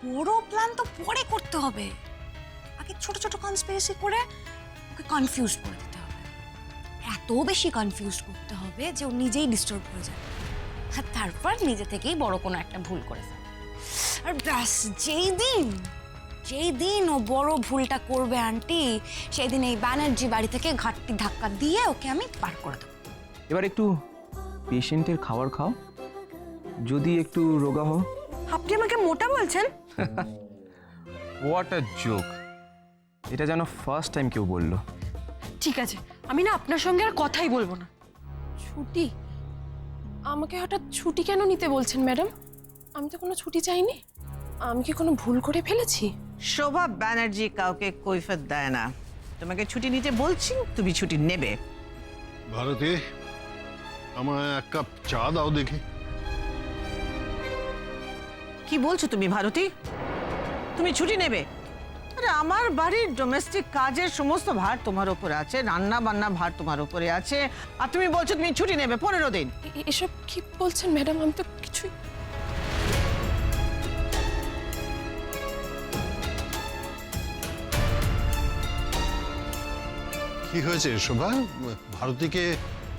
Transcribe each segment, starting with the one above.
বড় প্ল্যান তো পরে করতে হবে, আগে ছোট ছোট কনস্পিরেসি করে ওকে কনফিউজ করে দিতে হবে। এত বেশি কনফিউজ করতে হবে যে ও নিজেই ডিস্টার্ব হয়ে যায়, আর তারপর নিজে থেকেই বড় কোনো একটা ভুল করে ফেলে। আর ব্যাস, যেই দিন ও বড় ভুলটা করবে আন্টি, সেই দিন এই ব্যানার্জি বাড়ি থেকে ঘাটতি ধাক্কা দিয়ে ওকে আমি পার করে দেবো। এবার একটু পেশেন্টের খাবার খাও, যদি একটু রোগা হও। আপনি আমাকে মোটা বলছেন? What a joke! এটা যেন ফার্স্ট টাইম কেউ বললো। ঠিক আছে, আমি না আপনার সঙ্গে আর কথাই বলবো না। ছুটি? আমাকে হঠাৎ ছুটি কেন নিতে বলছেন ম্যাডাম? আমি তো কোনো ছুটি চাইনি। আমি কি কোনো ভুল করে ফেলেছি? শোভা ব্যানার্জি কাউকে কৈফিয়ত দেয় না। তোমাকে ছুটি নিতে বলছি, তুমি ছুটি নেবে। ভারতী, আমায় এক কাপ চা দাও দেখি। কি বলছো তুমি ভারতী? তুমি ছুটি নেবে? আরে আমার বাড়ির ডোমেস্টিক কাজের সমস্ত ভার তোমার উপরে আছে, রান্না বান্না ভার তোমার উপরে আছে, আর তুমি বলছো তুমি ছুটি নেবে 15 দিন। এসব কি বলছেন ম্যাডাম? আমি তো কিছুই... কি হয়েছে শোভা? ভারতীকে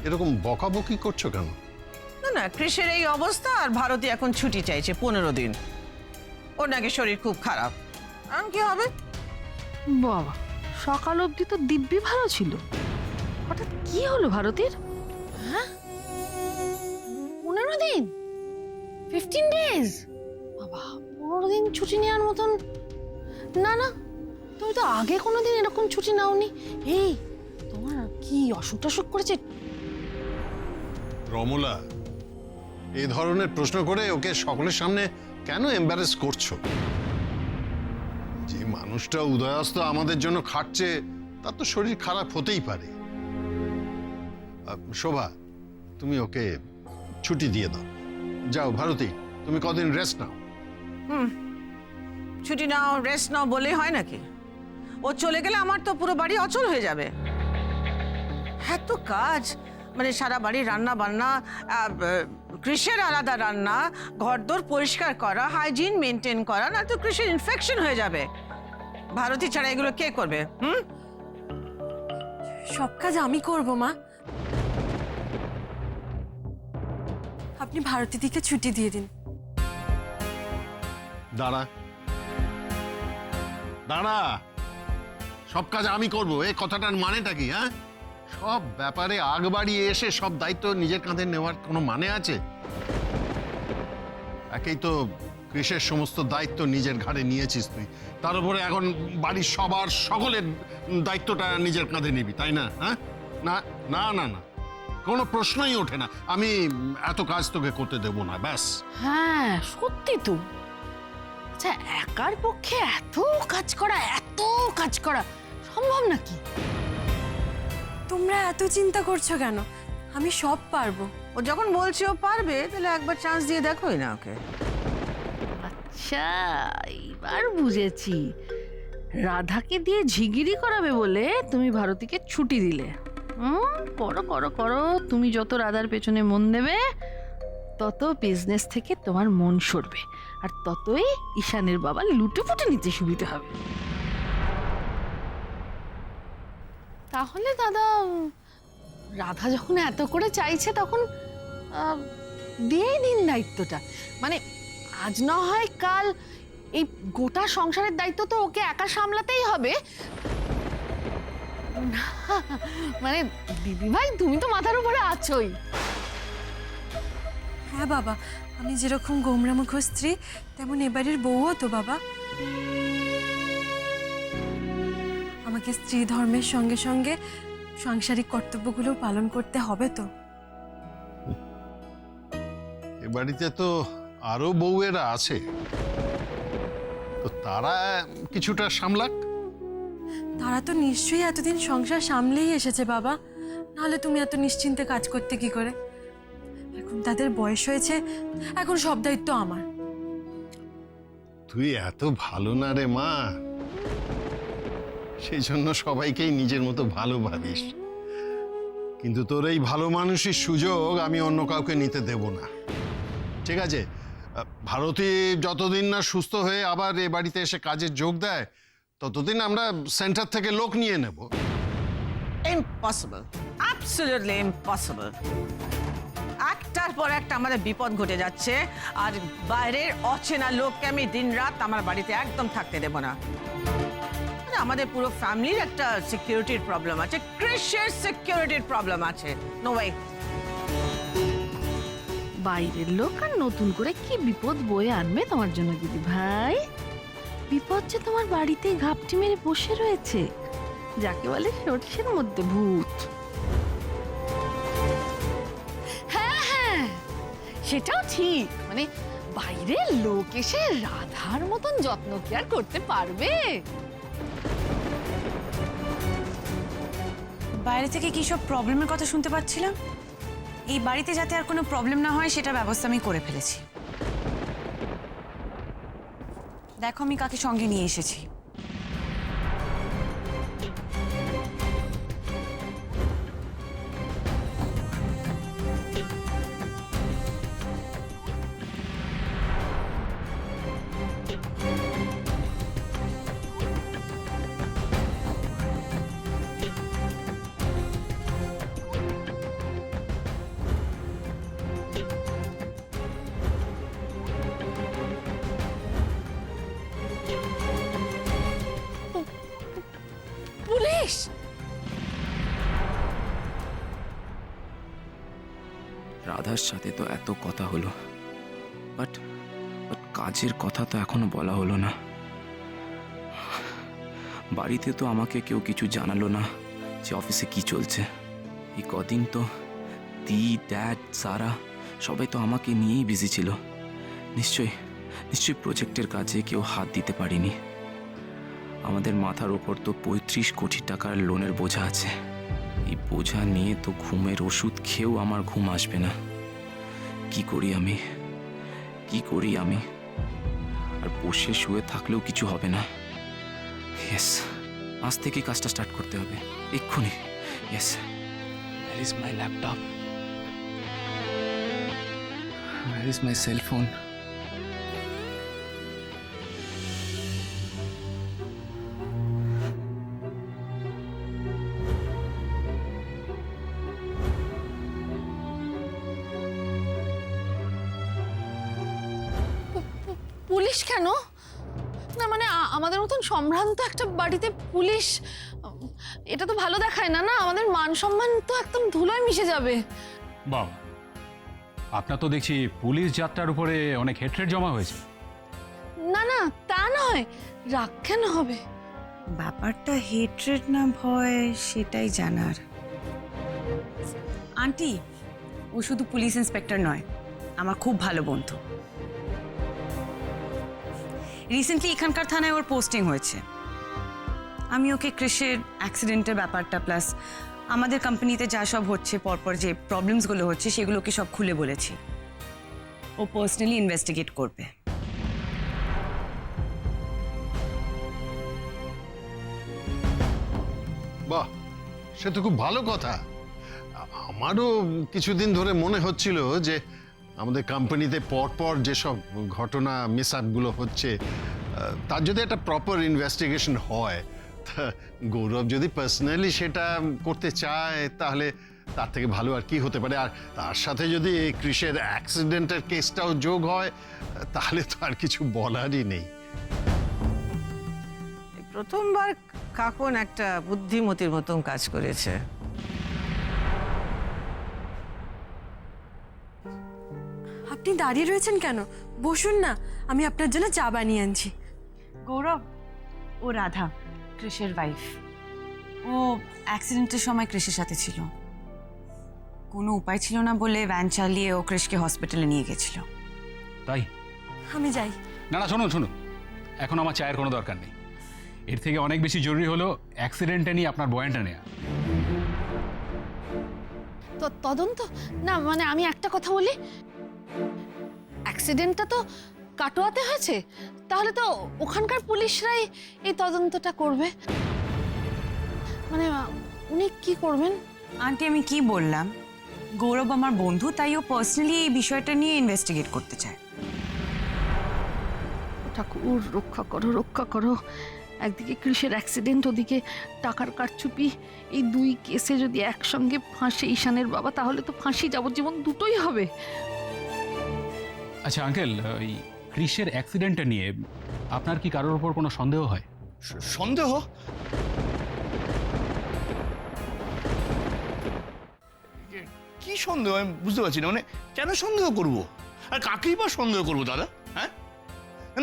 এরকম বকাবকি করছো কেন? না না, কৃষের এই অবস্থা আর ভারতী এখন ছুটি চাইছে 15 দিন। ওর নাকি শরীর খুব খারাপ। আর কি হবে? বাবা, সকাল অবধি তো দিব্যি ভালো ছিল, হঠাৎ কি হলো ভারতীর? 15 দিন? 15 ডেজ? বাবা, 15 দিন ছুটি নেওয়ার মতন... না না, তুমি তো আগে কোনোদিন এরকম ছুটি নাওনি। এই, তোমার কি অসুখ টসুখ করেছে? রমলা, এই ধরনের প্রশ্ন করে ওকে সকলের সামনে কেন এম্বারেস করছো? যে মানুষটা উদয়াস্ত আমাদের জন্য খাটছে, তার তো শরীর খারাপ হতেই পারে। শোভা, তুমি ওকে ছুটি দিয়ে দাও। যাও ভারতী, তুমি কদিন রেস্ট নাও। ছুটি নাও, রেস্ট নাও বলে হয় নাকি? ও চলে গেলে আমার তো পুরো বাড়ি অচল হয়ে যাবে। এত কাজ, মানে সারা বাড়ি রান্না বান্না, কৃষের আলাদা রান্না, ঘরদোর পরিষ্কার করা, হাইজিন মেনটেন করা, না তো কৃষির ইনফেকশন হয়ে যাবে। ভারতী ছাড়া এগুলো কে করবে? সব কাজ আমি করব মা। আপনি ভারতী দিকে ছুটি দিয়ে দিন। দাঁড়া দাঁড়া, সব কাজ আমি করব, এই কথাটার মানেটা কি? হ্যাঁ, সব ব্যাপারে আগ বাড়িয়ে এসে সব দায়িত্ব নিজের কাঁধে নেওয়ার কোনো মানে আছে? একেই তো কৃষের সমস্ত দায়িত্ব নিজের ঘাড়ে নিয়েছিস তুই, তার উপরে এখন বাড়ির সবার সকলের দায়িত্বটা নিজের কাঁধে নিবি, তাই না? হ্যাঁ, না না না না, কোনো প্রশ্নই ওঠে না। আমি এত কাজ তোকে করতে দেব না, ব্যাস। হ্যাঁ সত্যি তো। আচ্ছা, একার পক্ষে এত কাজ করা সম্ভব নাকি? তোমরা এত চিন্তা করছো কেন? আমি সব পারবো। ও যখন বলছে ও পারবে, তাহলে একবার চান্স দিয়ে দেখোই না ওকে। আচ্ছা, এইবার বুঝেছি, রাধাকে দিয়ে ঝিগিরি করাবে বলে তুমি ভারতীকে ছুটি দিলে। করো করো করো, তুমি যত রাধার পেছনে মন দেবে, তত বিজনেস থেকে তোমার মন সরবে, আর ততই ঈশানের বাবা লুটেপুটে নিতে সুবিধা হবে। তাহলে দাদা, রাধা যখন এত করে চাইছে, তখন দিয়েই দিন দায়িত্বটা। মানে আজ না হয় কাল এই গোটা সংসারের দায়িত্ব তো ওকে একা সামলাতেই হবে। মানে দিদি ভাই, তুমি তো মাথার উপরে আছোই। হ্যাঁ বাবা, আমি যেরকম গোমরামুখ স্ত্রী, তেমন এবারের বউও তো বাবা। আমাকে স্ত্রী ধর্মের সঙ্গে সঙ্গে সাংসারিক কর্তব্যগুলো পালন করতে হবে তো। এ বাড়িতে তো আরো বউয়েরা আছে, তো তারা কিছুটা সামলাক। তারা তো নিশ্চয়ই এতদিন সংসার সামলেই এসেছে বাবা, নাহলে তুমি এত নিশ্চিন্তে কাজ করতে কি করে? এখন তাদের বয়স হয়েছে, এখন সব দায়িত্ব আমার। তুই এত ভালো না রে মা, সেই জন্য সবাইকেই নিজের মতো ভালো ভাবিস, কিন্তু তোর এই ভালো মানুষের সুযোগ আমি অন্য কাউকে নিতে দেব না। ঠিক আছে, ভারতী যতদিন না সুস্থ হয়ে আবার এ বাড়িতে এসে কাজে যোগ দেয় ততদিন আমরা সেন্টার থেকে লোক নিয়ে নেব। Impossible, absolutely impossible. একটার পর একটা আমাদের বিপদ ঘটে যাচ্ছে, আর বাইরের অচেনা লোককে আমি দিনরাত আমার বাড়িতে একদম থাকতে দেব না। আরে আমাদের পুরো ফ্যামিলির একটা সিকিউরিটির প্রবলেম আছে, ক্রিসের সিকিউরিটির প্রবলেম আছে। No way. বাইরের লোক আর নতুন করে কি বিপদ বয়ে আনবে তোমার জন্য দিদি ভাই? বিপদ যে তোমার বাড়িতেই ঘাপটি মেরে বসে রয়েছে, যাকে বলে সর্ষের মধ্যে ভূত। হ্যাঁ, সেটাও ঠিক। মানে বাইরের লোক এসে রাধার মতন যত্ন কি আর করতে পারবে? বাইরে থেকে কি সব প্রবলেমের কথা শুনতে পাচ্ছিলাম। এই বাড়িতে যাতে আর কোনো প্রবলেম না হয় সেটা ব্যবস্থা আমি করে ফেলেছি। দেখো আমি কাকে সঙ্গে নিয়ে এসেছি। পুলিশ! রাধার সাথে তো এত কথা হলো, বাট কাজের কথা তো এখনো বলা হলো না। বাড়িতে তো আমাকে কেউ কিছু জানালো না যে অফিসে কি চলছে। এই কদিন তো ড্যাড, সারা সবাই তো আমাকে নিয়েই বিজি ছিল। নিশ্চয়ই প্রজেক্টের কাজে কেউ হাত দিতে পারিনি। আমাদের মাথার ওপর তো 35 কোটি টাকার লোনের বোঝা আছে। এই বোঝা নিয়ে তো ঘুমের ওষুধ খেয়েও আমার ঘুম আসবে না। কি করি আমি? আর বসে শুয়ে থাকলেও কিছু হবে না। ইয়েস, আজ থেকে কাজটা স্টার্ট করতে হবে, এক্ষুনি। Yes, where is my laptop? Where is my cell phone? Police কেন? না মানে আমাদের মতন সম্ভ্রান্ত একটা বাড়িতে পুলিশ, এটা তো ভালো দেখায় না। না, আমাদের মান সম্মান তো একদম ধুলোয় মিশে যাবে। বাবা, আপনার তো দেখছি পুলিশ যাত্রার উপরে অনেক হেট্রেট জমা হয়েছে। না, তা নয়। রাগ কেন হবে? ব্যাপারটা হেট্রেড না ভয় সেটাই জানার। আন্টি, ও শুধু পুলিশ ইন্সপেক্টর নয়, আমার খুব ভালো বন্ধু। রিসেন্টলি এখানকার থানায় ওর পোস্টিং হয়েছে। আমি ওকে ক্রিসের অ্যাক্সিডেন্টের ব্যাপারটা প্লাস আমাদের কোম্পানিতে যা সব হচ্ছে, পরপর যে প্রবলেমসগুলো হচ্ছে সেগুলোকে সব খুলে বলেছি। ও পার্সোনালি ইনভেস্টিগেট করবে। বাহ, সে তো খুব ভালো কথা। আমারও কিছুদিন ধরে মনে হচ্ছিল যে আমাদের কোম্পানিতে পরপর যেসব ঘটনা মিস আপগুলো হচ্ছে তার যদি একটা প্রপার ইনভেস্টিগেশন হয়, গৌরব যদি পার্সোনালি সেটা করতে চায় তাহলে তার থেকে ভালো আর কি হতে পারে। আর তার সাথে যদি ক্রিসের অ্যাক্সিডেন্টের কেসটাও যোগ হয় তাহলে তো আর কিছু বলারই নেই। প্রথমবার কাকন একটা বুদ্ধিমতির মতন কাজ করেছে। আপনি দাঁড়িয়ে রয়েছেন কেন? বসুন না, আমি আপনার জন্য চা বানিয়ে আনছি। গৌরব, ও রাধা, ক্রিসের ওয়াইফ। ও অ্যাক্সিডেন্টের সময় ক্রিসের সাথে ছিল। কোনো উপায় ছিল না বলে ভ্যান চালিয়ে ও ক্রিসকে হসপিটালে নিয়ে গেছিল। তাই? আমি যাই। না, শুনুন, এখন আমার চায়ের কোনো দরকার নেই। এর থেকে অনেক বেশি জরুরি হলো অ্যাক্সিডেন্টটা নিয়ে আপনার বয়ানটা নেওয়া। তো তদন্ত না, মানে আমি একটা কথা বলি, অ্যাক্সিডেন্টটা তো কাটোয়াতে হয়েছে, তাহলে তো ওখানকার পুলিশরাই এই তদন্তটা করবে। মানে উনি কি করবেন? আন্টি, আমি কি বললাম? গৌরব আমার বন্ধু, তাই ও পার্সোনালি এই বিষয়টা নিয়ে ইনভেস্টিগেট করতে চায়। ঠাকুর রক্ষা করো, রক্ষা করো। একদিকে কৃষের অ্যাক্সিডেন্ট, ওদিকে টাকার কারচুপি, এই দুই কেসে যদি একসঙ্গে ফাঁসে ঈশানের বাবা, তাহলে তো ফাঁসি যাবজ্জীবন দুটোই হবে। আচ্ছা আঙ্কেল, এই ক্রিসের অ্যাক্সিডেন্টটা নিয়ে আপনার কি কারোর ওপর কোনো সন্দেহ হয়? সন্দেহ? কি সন্দেহ আমি বুঝতে পারছি না, মানে কেন সন্দেহ করব? আর কাকেই বা সন্দেহ করবো দাদা? হ্যাঁ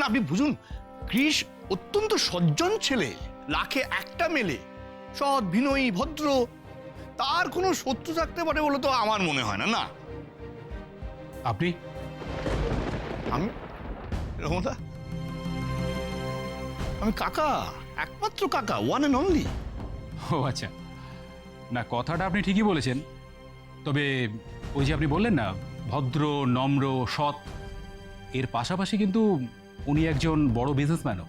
না, আপনি বুঝুন, কৃষ অত্যন্ত সজ্জন ছেলে, লাখে একটা মেলে, সৎ, বিনয়ী, ভদ্র। তার কোনো শত্রু থাকতে পারে বলে তো আমার মনে হয় না। না আপনি? আমি রমতা, আমি কাকা, একমাত্র কাকা, ওয়ান অ্যান্ড অনলি। ও আচ্ছা, না কথাটা আপনি ঠিকই বলেছেন, তবে ওই যে আপনি বললেন না ভদ্র, নম্র, সৎ, এর পাশাপাশি কিন্তু উনি একজন বড় বিজনেসম্যানও।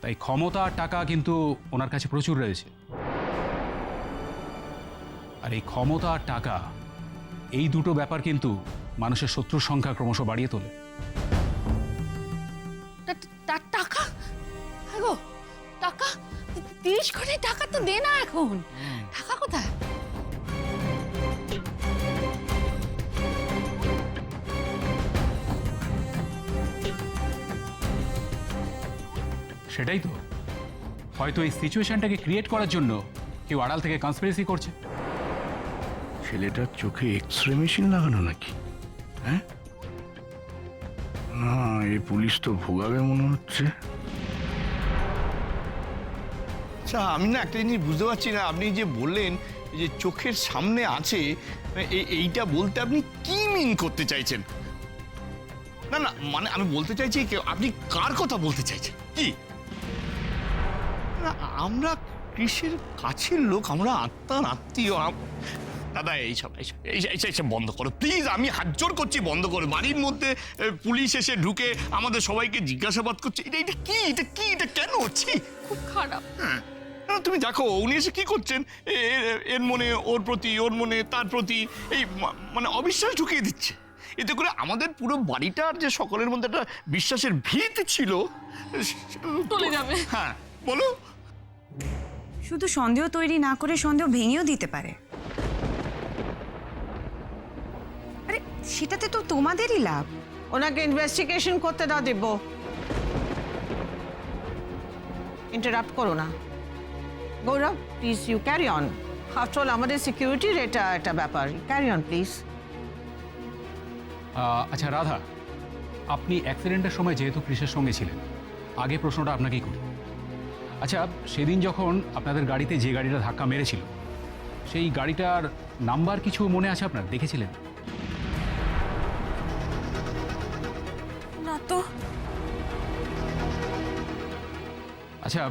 তাই ক্ষমতা আর টাকা কিন্তু ওনার কাছে প্রচুর রয়েছে। আর এই ক্ষমতা আর টাকা, এই দুটো ব্যাপার কিন্তু মানুষের শত্রুর সংখ্যা ক্রমশ বাড়িয়ে তোলে। টাকা? হ্যাঁ গো, টাকা 30 কোটি টাকা তো দে না এখন। টাকা কোথায়? সেটাই তো, হয়তো এই সিচুয়েশনটাকে ক্রিয়েট করার জন্য কেউ আড়াল থেকে কনস্পিরেসি করছে। ছেলেটার চোখে এক্সরে মেশিন লাগানো নাকি? হ্যাঁ না, এই পুলিশ তো ভোগাবে মনে হচ্ছে। আচ্ছা, আমি না একটা জিনিস বুঝতে পারছি না, আপনি যে বললেন যে চোখের সামনে আছে, এইটা বলতে আপনি কি মিন করতে চাইছেন? না না, মানে আমি বলতে চাইছি আপনি কার কথা বলতে চাইছেন? কি না, আমরা কৃষির কাছের লোক, আমরা আত্মার আত্মীয়। দাদা এইসব এইসব বন্ধ করো প্লিজ, আমি হাত জোর করছি, বন্ধ করো। বাড়ির মধ্যে পুলিশ এসে ঢুকে আমাদের সবাইকে জিজ্ঞাসাবাদ করছে, এটা কি, এটা কেন হচ্ছে? খুব খারাপ। হ্যাঁ, তুমি দেখো উনি এসে কি করছেন, এর মনে ওর প্রতি, ওর মনে তার প্রতি, এই মানে অবিশ্বাস ঢুকিয়ে দিচ্ছে। এতে করে আমাদের পুরো বাড়িটার যে সকলের মধ্যে একটা বিশ্বাসের ভিত ছিল চলে যাবে। হ্যাঁ বলো। শুধু সন্দেহ তৈরি না করে সন্দেহ ভেঙেও দিতে পারে। আরে সেটাতে তো তোমাদেরই লাভ। ওনাকে ইনভেস্টিগেশন করতে দাও দিব্য। ইন্টারাপ্ট করো না। Gaurav, please you carry on. After all আমাদের সিকিউরিটির এটা একটা ব্যাপার। Carry on please. আচ্ছা রাধা, আপনি অ্যাক্সিডেন্টের সময় যেহেতু কৃষের সঙ্গে ছিলেন, আগে প্রশ্নটা আপনাকেই করি। আচ্ছা, সেদিন যখন আপনাদের গাড়িতে যে গাড়িটা ধাক্কা মেরেছিল, সেই গাড়িটার নাম্বার কিছু মনে আছে আপনার? দেখেছিলেন? না তো। আচ্ছা,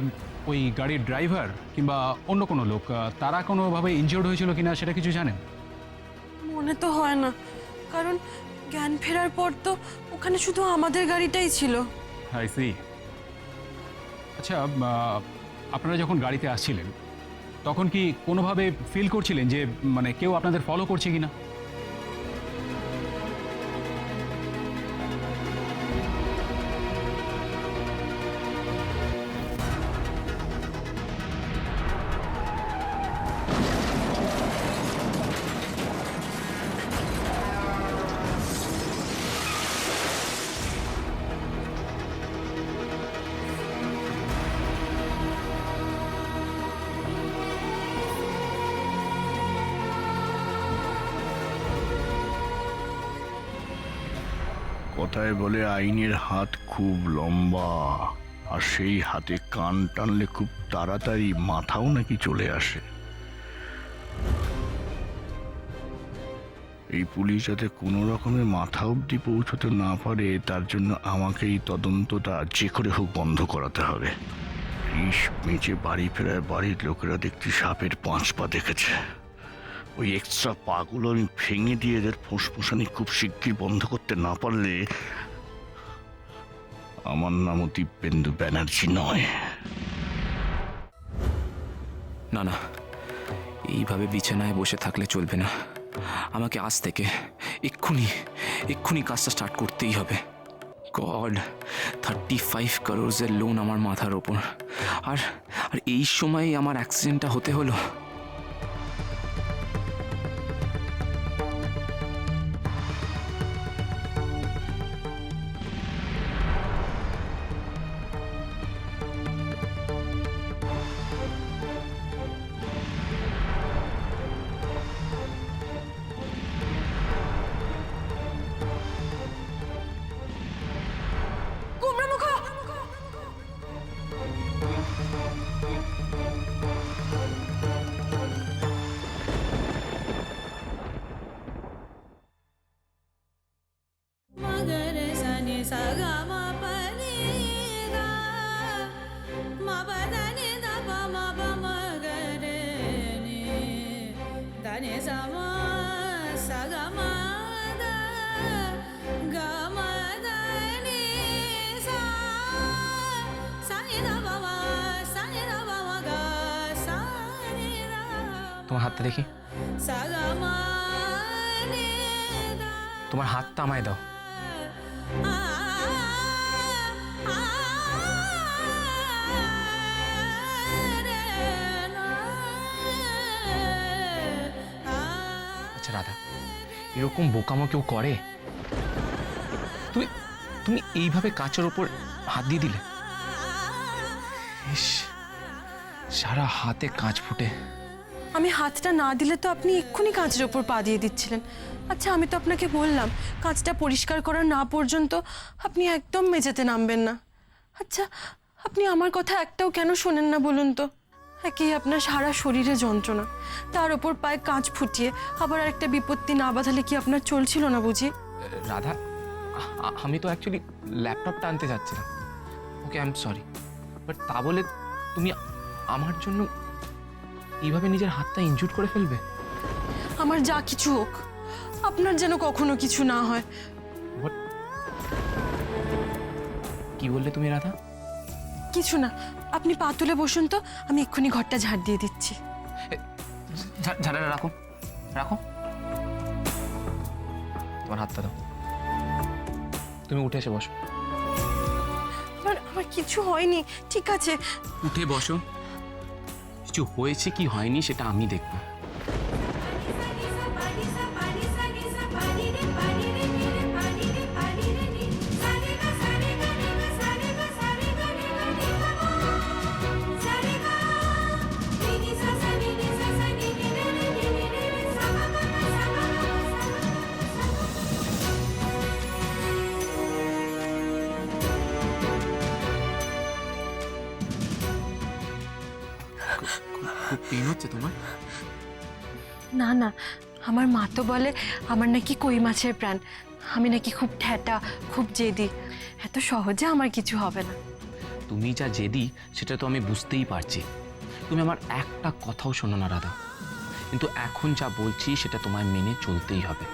ওই গাড়ির ড্রাইভার কিংবা অন্য কোনো লোক, তারা কোনোভাবে ইনজিওর্ড হয়েছিল কিনা সেটা কিছু জানেন? মনে তো হয় না, কারণ জ্ঞান ফেরার পর তো ওখানে শুধু আমাদের গাড়িটাই ছিল। I see. আচ্ছা, আপনারা যখন গাড়িতে আসছিলেন তখন কি কোনোভাবে ফিল করছিলেন যে মানে কেউ আপনাদের ফলো করছে কিনা? কথায় বলে আইনের হাত খুব লম্বা, আর সেই হাতে কান টানলে খুব তাড়াতাড়ি মাথাও নাকি চলে আসে। এই পুলিশ যাতে কোনো রকমের মাথা অবধি পৌঁছতে না পারে, তার জন্য আমাকে এই তদন্তটা যে করে হোক বন্ধ করাতে হবে। কৃষ বেঁচে বাড়ি ফেরায় বাড়ির লোকেরা দেখছি সাপের 5 পা দেখেছে। ওই এক্সট্রা পাগুলো আমি ভেঙে দিয়ে এদের ফোঁসফোঁসানি খুব শিগগির বন্ধ করতে না পারলে আমার নামও দিব্যেন্দু ব্যানার্জি নয়। না না, এইভাবে বিছানায় বসে থাকলে চলবে না। আমাকে আজ থেকে এক্ষুনি কাজটা স্টার্ট করতেই হবে। গড, 35 crores লোন আমার মাথার ওপর, আর আর এই সময় আমার অ্যাক্সিডেন্টটা হতে হলো। তোমার হাতটা দেখি, তোমার হাতটা আমায় দাও। আচ্ছা রাধা, এরকম বোকামো কেউ করে? তুমি তুমি এইভাবে কাচের ওপর হাত দিয়ে দিলে? ইস, সারা হাতে কাঁচ ফুটে। আমি হাতটা না দিলে তো আপনি এক্ষুনি কাঁচের ওপর পা দিয়ে দিচ্ছিলেন। আচ্ছা, আমি তো আপনাকে বললাম কাঁচটা পরিষ্কার করা না পর্যন্ত আপনি একদম মেঝেতে নামবেন না। আচ্ছা, আপনি আমার কথা একটাও কেন শোনেন না বলুন তো? একেই আপনার সারা শরীরে যন্ত্রণা, তার ওপর পায়ে কাঁচ ফুটিয়ে আবার একটা বিপত্তি না বাঁধালে কি আপনার চলছিল না বুঝি? রাধা, আমি তো অ্যাকচুয়ালি ল্যাপটপটা আনতে যাচ্ছিলাম। ওকে, আই এম সরি, বাট তা বলে তুমি আমার জন্য এইভাবে নিজের হাতটা ইনজুর করে ফেলবে? আমার যা কিছু হোক, আপনার যেন কখনো কিছু না হয়। কি বললে তুমি রাধা? কিছু না, আপনি পা তুলে বসুন তো, আমি এক্ষুনি ঘরটা ঝাড় দিয়ে দিচ্ছি। ঝাড়াটা রাখো, রাখো। তোমার হাতটা দাও, তুমি উঠে এসে বসো। আমার কিছু হয়নি, ঠিক আছে? উঠে বসো, কিছু হয়েছে কি হয়নি সেটা আমি দেখবো। খুব পেন হচ্ছে তোমার? না না, আমার মা তো বলে আমার নাকি কই মাছের প্রাণ, আমি নাকি খুব ঠ্যাটা, খুব জেদি। এত সহজে আমার কিছু হবে না। তুমি যা জেদি সেটা তো আমি বুঝতেই পারছি। তুমি আমার একটা কথাও শোনো না রাধা, কিন্তু এখন যা বলছি সেটা তোমায় মেনে চলতেই হবে।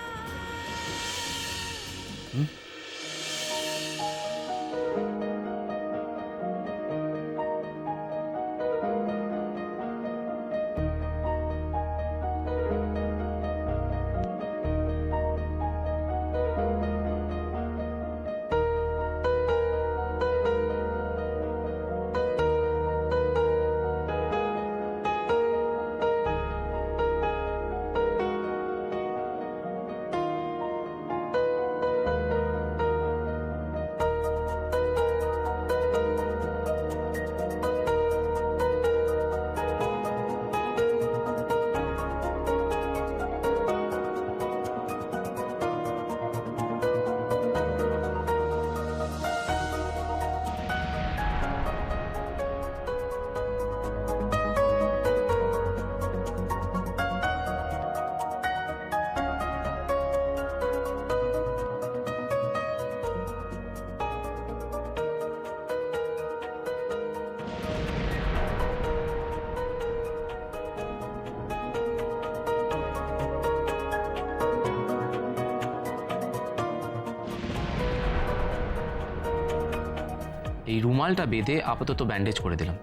এই রুমালটা বেঁধে আপাতত ব্যান্ডেজ করে দিলাম,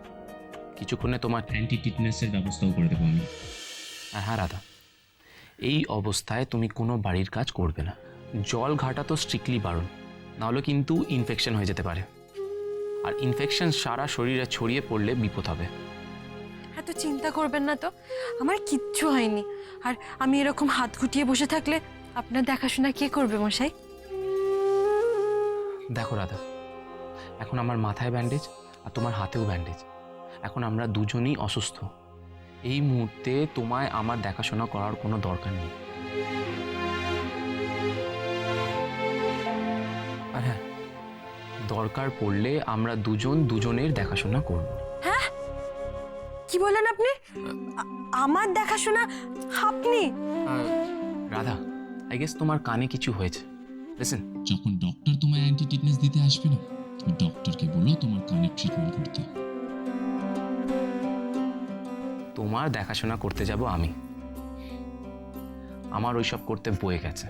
কিছুক্ষণে তোমার অ্যান্টি টিটনেসের ব্যবস্থাও করে দেবো আমি। আর হ্যাঁ রাধা, এই অবস্থায় তুমি কোনো বাড়ির কাজ করবে না, জল ঘাটা তো স্ট্রিক্টলি বারণ, নাহলে কিন্তু ইনফেকশন হয়ে যেতে পারে, আর ইনফেকশন সারা শরীরে ছড়িয়ে পড়লে বিপদ হবে। এত চিন্তা করবেন না তো, আমার কিচ্ছু হয়নি। আর আমি এরকম হাত গুটিয়ে বসে থাকলে আপনার দেখাশোনা কে করবে মশাই? দেখো রাধা, এখন আমার মাথায় ব্যান্ডেজ আর তোমার হাতেও ব্যান্ডেজ। এখন আমরা দুজনেই অসুস্থ। এই মুহূর্তে তোমায় আমার দেখাশোনা করার কোনো দরকার নেই। আর হ্যাঁ, দরকার পড়লে আমরা দুজন দুজনের দেখাশোনা করব। কি বললেন আপনি? আমার দেখাশোনা আপনি? রাধা, আই গেস তোমার কানে কিছু হয়েছে। লিসেন, যখন ডক্টর তোমায় অ্যান্টি টিটনেস দিতে আসবে না, তুমি ডক্টরকে বলো তোমার কানের ট্রিটমেন্ট করতে। তোমার দেখাশোনা করতে যাব আমি। আমার ওইসব করতে বয়ে গেছে।